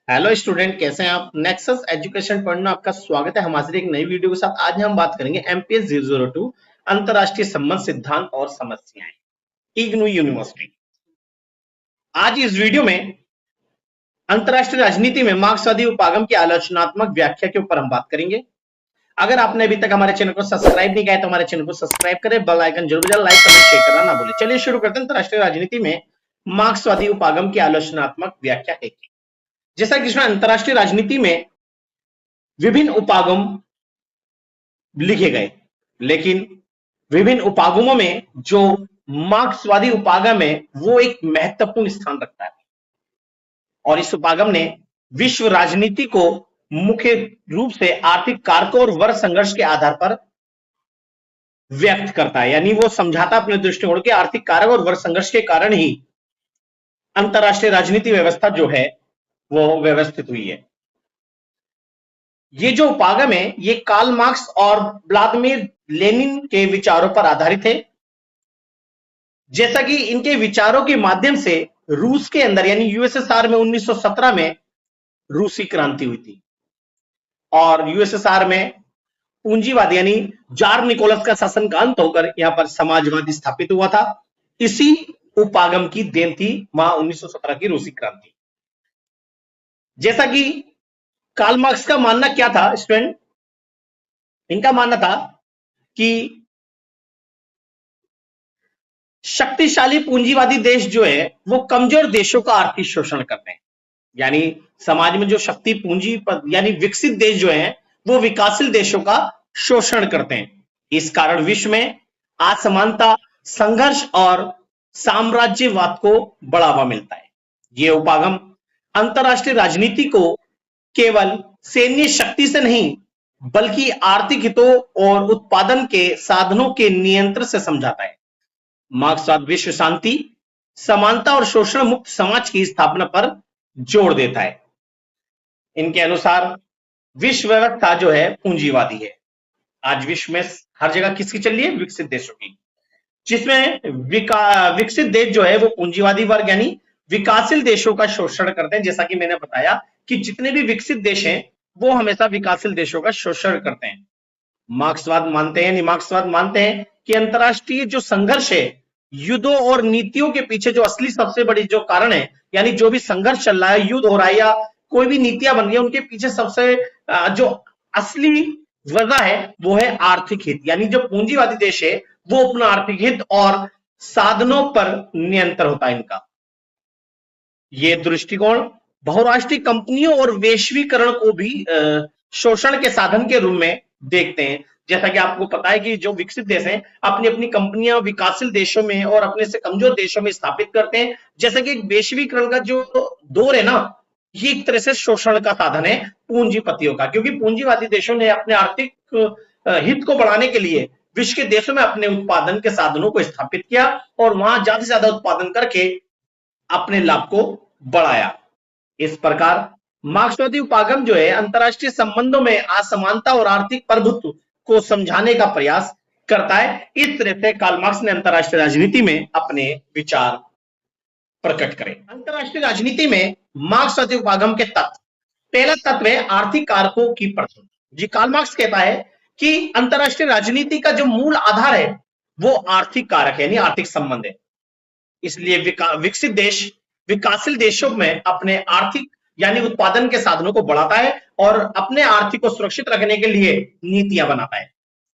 Hello student, कैसे हैं आप। नेक्सस एजुकेशन पॉइंट में आपका स्वागत है। हम हाजिर एक नई वीडियो के साथ। आज हम बात करेंगे एमपीएस 002 अंतरराष्ट्रीय संबंध सिद्धांत और समस्याएं, इग्नू यूनिवर्सिटी। आज इस वीडियो में अंतरराष्ट्रीय राजनीति में मार्क्सवादी उपागम की आलोचनात्मक व्याख्या के ऊपर हम बात करेंगे। अगर आपने अभी तक हमारे चैनल को सब्सक्राइब नहीं किया है तो हमारे चैनल को सब्सक्राइब करें, बेल आइकन जरूर बजाएं, लाइक कमेंट शेयर करना ना भूलें। चलिए शुरू करते हैं। अंतरराष्ट्रीय राजनीति में मार्क्सवादी उपागम की आलोचनात्मक व्याख्या एक। जैसा कि इसमें अंतरराष्ट्रीय राजनीति में विभिन्न उपागम लिखे गए, लेकिन विभिन्न उपागमों में जो मार्क्सवादी उपागम है वो एक महत्वपूर्ण स्थान रखता है। और इस उपागम ने विश्व राजनीति को मुख्य रूप से आर्थिक कारकों और वर्ग संघर्ष के आधार पर व्यक्त करता है। यानी वो समझाता अपने दृष्टिकोण के आर्थिक कारक और वर्ग संघर्ष के कारण ही अंतरराष्ट्रीय राजनीति व्यवस्था जो है वो व्यवस्थित हुई है। ये जो उपागम है ये कार्ल मार्क्स और व्लादिमीर लेनिन के विचारों पर आधारित है। जैसा कि इनके विचारों के माध्यम से रूस के अंदर यानी यूएसएसआर में 1917 में रूसी क्रांति हुई थी और यूएसएसआर में पूंजीवाद यानी जार निकोलस का शासन का अंत होकर यहां पर समाजवादी स्थापित हुआ था। इसी उपागम की देन थी वहां 1917 की रूसी क्रांति। जैसा कि कार्ल मार्क्स का मानना क्या था स्टूडेंट, इनका मानना था कि शक्तिशाली पूंजीवादी देश जो है वो कमजोर देशों का आर्थिक शोषण करते हैं। यानी समाज में जो शक्ति पूंजी यानी विकसित देश जो है वो विकासशील देशों का शोषण करते हैं। इस कारण विश्व में असमानता, संघर्ष और साम्राज्यवाद को बढ़ावा मिलता है। ये उपागम अंतरराष्ट्रीय राजनीति को केवल सैन्य शक्ति से नहीं बल्कि आर्थिक हितों और उत्पादन के साधनों के नियंत्रण से समझाता है। मार्क्सवाद विश्व शांति, समानता और शोषण मुक्त समाज की स्थापना पर जोर देता है। इनके अनुसार विश्व व्यवस्था जो है पूंजीवादी है। आज विश्व में हर जगह किसकी चल रही है? विकसित देशों की, जिसमें विकसित देश जो है वो पूंजीवादी वर्ग यानी विकासशील देशों का शोषण करते हैं। जैसा कि मैंने बताया कि जितने भी विकसित देश हैं वो हमेशा विकासशील देशों का शोषण करते हैं। मार्क्सवाद मानते हैं कि अंतरराष्ट्रीय जो संघर्ष है, युद्धों और नीतियों के पीछे जो असली सबसे बड़ी जो कारण है, यानी जो भी संघर्ष चल रहा है, युद्ध हो रहा है या कोई भी नीतियां बन रही है, उनके पीछे सबसे जो असली वजह है वो है आर्थिक हित। यानी जो पूंजीवादी देश है वो अपना आर्थिक हित और साधनों पर नियंत्रण होता है इनका। ये दृष्टिकोण बहुराष्ट्रीय कंपनियों और वैश्वीकरण को भी शोषण के साधन के रूप में देखते हैं। जैसा कि आपको पता है कि जो विकसित देश हैं अपनी अपनी कंपनियां विकासशील देशों में और अपने से कमजोर देशों में स्थापित करते हैं। जैसा कि वैश्वीकरण का जो दौर है ना, ये एक तरह से शोषण का साधन है पूंजीपतियों का, क्योंकि पूंजीवादी देशों ने अपने आर्थिक हित को बढ़ाने के लिए विश्व के देशों में अपने उत्पादन के साधनों को स्थापित किया और वहां ज्यादा से ज्यादा उत्पादन करके अपने लाभ को बढ़ाया। इस प्रकार मार्क्सवादी उपागम जो है अंतरराष्ट्रीय संबंधों में असमानता और आर्थिक प्रभुत्व को समझाने का प्रयास करता है। इस तरह से कार्ल मार्क्स ने अंतरराष्ट्रीय राजनीति में अपने विचार प्रकट करे। अंतरराष्ट्रीय राजनीति में मार्क्सवादी उपागम के तत्व। पहला तत्व है आर्थिक कारकों की प्रथम। जी, कार्ल मार्क्स कहता है कि अंतरराष्ट्रीय राजनीति का जो मूल आधार है वो आर्थिक कारक है, यानी आर्थिक संबंध है। इसलिए विकसित देश विकासशील देशों में अपने आर्थिक यानी उत्पादन के साधनों को बढ़ाता है और अपने आर्थिक को सुरक्षित रखने के लिए नीतियां बनाता है।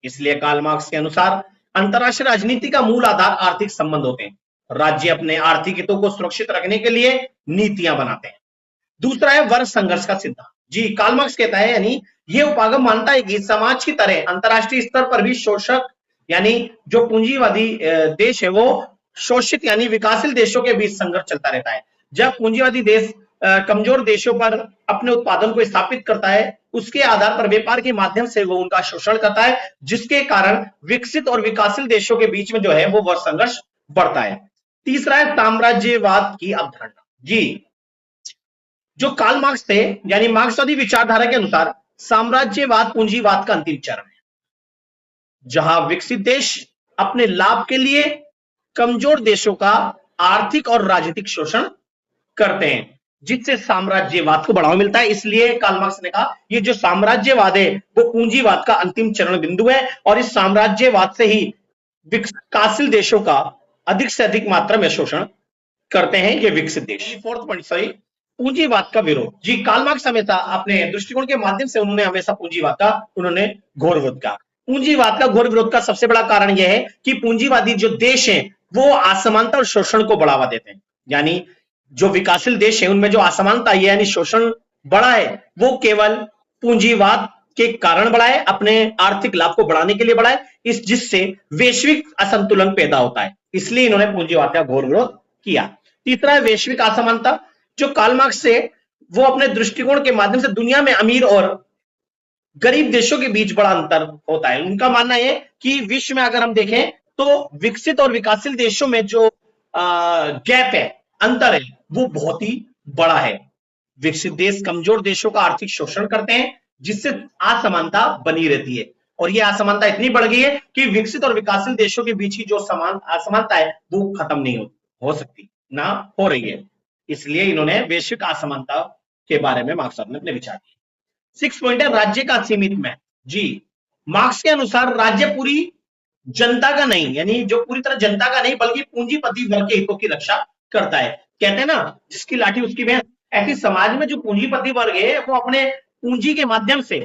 इसलिए कार्ल मार्क्स के अनुसार अंतरराष्ट्रीय राजनीति का मूल आधार आर्थिक संबंध होते हैं। राज्य अपने आर्थिक हितों को सुरक्षित रखने के लिए नीतियां बनाते हैं। दूसरा है वर्ग संघर्ष का सिद्धांत। जी, कार्ल मार्क्स कहता है यानी ये उपागम मानता है कि समाज की तरह अंतरराष्ट्रीय स्तर पर भी शोषक यानी जो पूंजीवादी देश है वो शोषित यानी विकासशील देशों के बीच संघर्ष चलता रहता है। जब पूंजीवादी देश कमजोर देशों पर अपने उत्पादन को स्थापित करता है, उसके आधार पर व्यापार के माध्यम से वो उनका शोषण करता है, जिसके कारण विकसित और विकासशील देशों के बीच में जो है वो वर्ग संघर्ष बढ़ता है। तीसरा है साम्राज्यवाद की अवधारणा। जी, जो कार्ल मार्क्स थे यानी मार्क्सवादी विचारधारा के अनुसार साम्राज्यवाद पूंजीवाद का अंतिम चरण है, जहां विकसित देश अपने लाभ के लिए कमजोर देशों का आर्थिक और राजनीतिक शोषण करते हैं। जिससे साम्राज्यवाद को बढ़ावा मिलता है। इसलिए कार्ल मार्क्स ने कहा ये जो साम्राज्यवाद है वो पूंजीवाद का अंतिम चरण बिंदु है, और इस साम्राज्यवाद से ही विकासशील देशों का अधिक से अधिक मात्रा में शोषण करते हैं ये विकसित देश। फोर्थ पॉइंट, सॉरी, पूंजीवाद का विरोध। जी, कार्ल मार्क्स हमेशा अपने दृष्टिकोण के माध्यम से उन्होंने हमेशा पूंजीवाद का उन्होंने घोर विरोध किया। पूंजीवाद का घोर विरोध का सबसे बड़ा कारण यह है कि पूंजीवादी जो देश हैं वो असमानता और शोषण को बढ़ावा देते हैं। यानी जो विकासशील देश है उनमें जो असमानता है यानी शोषण बड़ा है वो केवल पूंजीवाद के कारण बढ़ा है, अपने आर्थिक लाभ को बढ़ाने के लिए बढ़ा है, इस जिससे वैश्विक असंतुलन पैदा होता है। इसलिए इन्होंने पूंजीवाद का घोर विरोध किया। तीसरा है वैश्विक असमानता। जो कार्ल मार्क्स से वो अपने दृष्टिकोण के माध्यम से दुनिया में अमीर और गरीब देशों के बीच बड़ा अंतर होता है। उनका मानना है कि विश्व में अगर हम देखें तो विकसित और विकासशील देशों में जो गैप है, अंतर है, वो बहुत ही बड़ा है। विकसित देश कमजोर देशों का आर्थिक शोषण करते हैं जिससे असमानता बनी रहती है, और यह असमानता इतनी बढ़ गई है कि विकसित और विकासशील देशों के बीच की जो असमानता है वो खत्म नहीं हो सकती, ना हो रही है। इसलिए इन्होंने वैश्विक असमानता के बारे में मार्क्स ने अपने विचार दिए। 6 पॉइंट है राज्य का सीमित महत्व। जी, मार्क्स के अनुसार राज्य पूरी जनता का नहीं, यानी जो पूरी तरह जनता का नहीं बल्कि पूंजीपति वर्ग के हितों की रक्षा करता है। कहते हैं ना जिसकी लाठी उसकी भैंस, ऐसी समाज में जो पूंजीपति वर्ग है वो अपने पूंजी के माध्यम से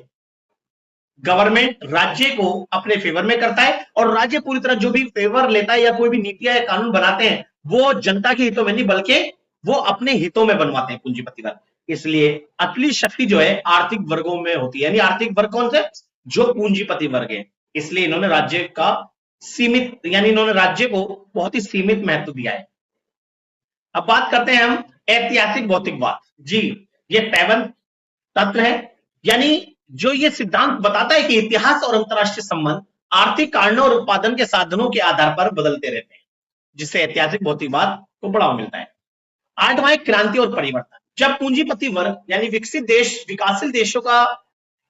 गवर्नमेंट राज्य को अपने फेवर में करता है, और राज्य पूरी तरह जो भी फेवर लेता है या कोई भी नीतियां या कानून बनाते हैं वो जनता के हितों में नहीं बल्कि वो अपने हितों में बनवाते हैं पूंजीपति वर्ग। इसलिए असली शक्ति जो है आर्थिक वर्गों में होती है, यानी आर्थिक वर्ग कौन से, जो पूंजीपति वर्ग है। इसलिए इन्होंने राज्य का सीमित, यानी इन्होंने राज्य को बहुत ही सीमित महत्व दिया है। अब बात करते हैं हम ऐतिहासिक भौतिकवाद। जी, ये पैवन तत्व है, यानी जो ये सिद्धांत बताता है कि इतिहास और अंतरराष्ट्रीय संबंध आर्थिक कारणों और उत्पादन के साधनों के आधार पर बदलते रहते हैं, जिससे ऐतिहासिक भौतिकवाद को बढ़ावा मिलता है। 8वां क्रांति और परिवर्तन। जब पूंजीपति वर्ग यानी विकसित देश विकासशील देशों का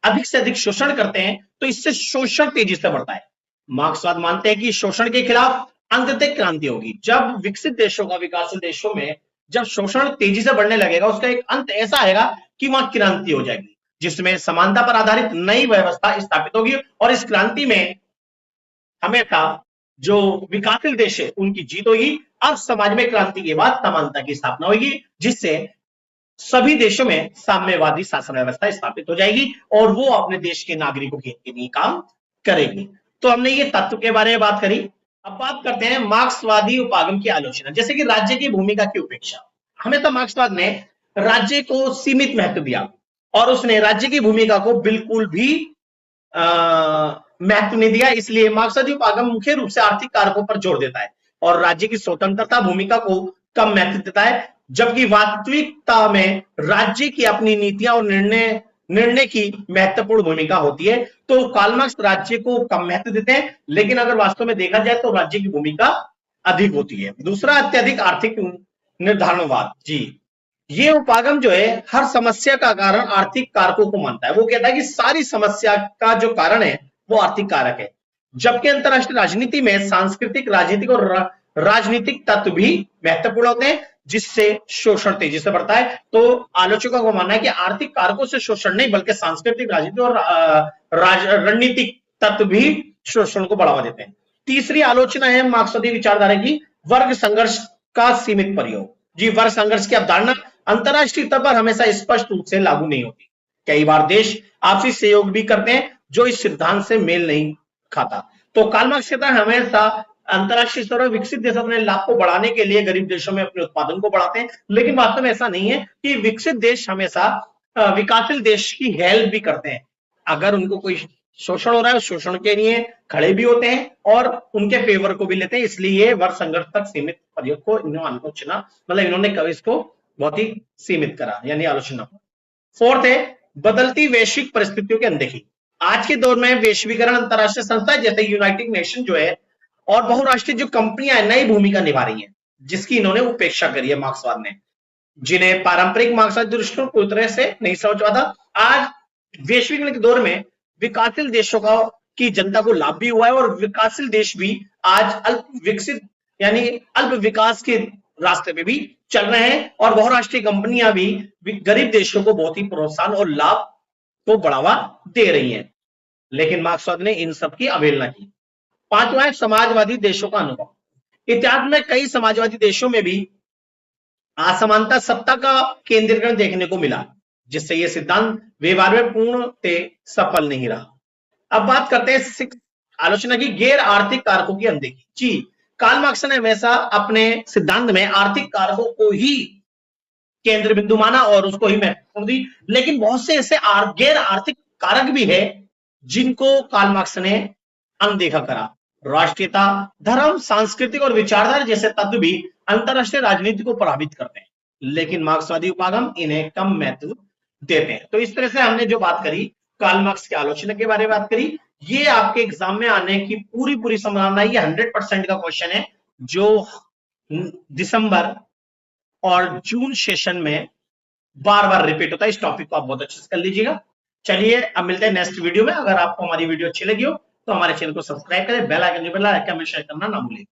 अधिक से अधिक शोषण करते हैं तो इससे शोषण तेजी से बढ़ता है। मार्क्सवाद मानते हैं कि शोषण के खिलाफ अंततः क्रांति होगी। जब विकसित देशों का विकासशील देशों में जब शोषण तेजी से बढ़ने लगेगा उसका एक अंत ऐसा आएगा कि वहां क्रांति हो जाएगी जिसमें समानता पर आधारित नई व्यवस्था स्थापित होगी, और इस क्रांति में हमेशा जो विकासशील देश है उनकी जीत होगी। अब समाज में क्रांति के बाद समानता की स्थापना होगी जिससे सभी देशों में साम्यवादी शासन व्यवस्था स्थापित हो जाएगी और वो अपने देश के नागरिकों के हित के लिए काम करेगी। तो हमने ये तत्व के बारे में बात करी। अब बात करते हैं मार्क्सवादी उपागम की आलोचना, जैसे कि राज्य की भूमिका की उपेक्षा। हमेशा मार्क्सवाद ने राज्य को सीमित महत्व दिया और उसने राज्य की भूमिका को बिल्कुल भी महत्व नहीं दिया। इसलिए मार्क्सवादी उपागम मुख्य रूप से आर्थिक कारकों पर जोर देता है और राज्य की स्वतंत्रता भूमिका को कम महत्व देता है, जबकि वास्तविकता में राज्य की अपनी नीतियां और निर्णय की महत्वपूर्ण भूमिका होती है। तो कार्ल मार्क्स राज्य को कम महत्व देते हैं, लेकिन अगर वास्तव में देखा जाए तो राज्य की भूमिका अधिक होती है। दूसरा, अत्यधिक आर्थिक निर्धारणवाद। जी, ये उपागम जो है हर समस्या का कारण आर्थिक कारकों को मानता है। वो कहता है कि सारी समस्या का जो कारण है वो आर्थिक कारक है, जबकि अंतरराष्ट्रीय राजनीति में सांस्कृतिक, राजनीतिक और राजनीतिक तत्व भी महत्वपूर्ण होते हैं जिससे शोषण तेजी से बढ़ता है। तो आलोचकों का मानना है कि आर्थिक कारकों से शोषण नहीं बल्कि सांस्कृतिक, राजनीतिक और रणनीतिक तत्व भी शोषण को बढ़ावा देते हैं। तीसरी आलोचना है मार्क्सवादी विचारधारा की वर्ग संघर्ष का सीमित प्रयोग। जी, वर्ग संघर्ष की अवधारणा अंतरराष्ट्रीय स्तर पर हमेशा स्पष्ट रूप से लागू नहीं होती। कई बार देश आपसी सहयोग भी करते हैं जो इस सिद्धांत से मेल नहीं खाता। तो कार्ल मार्क्स कहता है हमेशा अंतरराष्ट्रीय स्तर पर विकसित देश अपने लाभ को बढ़ाने के लिए गरीब देशों में अपने उत्पादन को बढ़ाते हैं, लेकिन वास्तव में ऐसा नहीं है कि विकसित देश हमेशा विकासशील देश की हेल्प भी करते हैं। अगर उनको कोई शोषण हो रहा है, शोषण के लिए खड़े भी होते हैं और उनके फेवर को भी लेते हैं। इसलिए ये वर्ग संघर्ष तक सीमित प्रयोग को इन्होंने आलोचना, मतलब इन्होंने कभी इसको बहुत ही सीमित करा, यानी आलोचना। फोर्थ है बदलती वैश्विक परिस्थितियों की अनदेखी। आज के दौर में वैश्वीकरण, अंतरराष्ट्रीय संस्था जैसे यूनाइटेड नेशन जो है और बहुराष्ट्रीय जो कंपनियां नई भूमिका निभा रही हैं, जिसकी इन्होंने उपेक्षा करी है मार्क्सवाद ने, जिन्हें पारंपरिक मार्क्सवादी दृष्टिकोण पूरी तरह से नहीं समझ पाता। आज वैश्वीकरण के दौर में विकासशील देशों का की जनता को लाभ भी हुआ है और विकासशील देश भी आज अल्प विकसित यानी अल्प विकास के रास्ते पे भी चल रहे हैं और बहुराष्ट्रीय कंपनियां भी गरीब देशों को बहुत ही प्रोत्साहन और लाभ को बढ़ावा दे रही हैं। लेकिन मार्क्सवाद ने इन सब की अवहेलना की। पांचवा है समाजवादी देशों का अनुभव। इतिहास में कई समाजवादी देशों में भी असमानता सत्ता का केंद्रीकरण देखने को मिला, जिससे यह सिद्धांत व्यवहार में पूर्णतः सफल नहीं रहा। अब बात करते हैं आलोचना की गैर आर्थिक कारकों की अनदेखी। जी, कार्ल मार्क्स ने हमेशा अपने सिद्धांत में आर्थिक कारकों को ही केंद्र बिंदु माना और उसको ही महत्वपूर्ण दी, लेकिन बहुत से ऐसे गैर आर्थिक कारक भी है जिनको कार्ल मार्क्स ने अनदेखा करा। राष्ट्रीयता, धर्म, सांस्कृतिक और विचारधारा जैसे तत्व भी अंतरराष्ट्रीय राजनीति को प्रभावित करते हैं, लेकिन मार्क्सवादी उपागम इन्हें कम महत्व देते हैं। तो इस तरह से हमने जो बात करी, कार्ल मार्क्स की आलोचना के बारे में बात करी, ये आपके एग्जाम में आने की पूरी संभावना है। ये 100% का क्वेश्चन है जो दिसंबर और जून सेशन में बार बार रिपीट होता है। इस टॉपिक को आप बहुत अच्छे से कर लीजिएगा। चलिए अब मिलते हैं नेक्स्ट वीडियो में। अगर आपको हमारी वीडियो अच्छी लगी हो तो हमारे चैनल को सब्सक्राइब करें, बेल आइकन जो बेल आइकन में शेयर करना ना भूलें।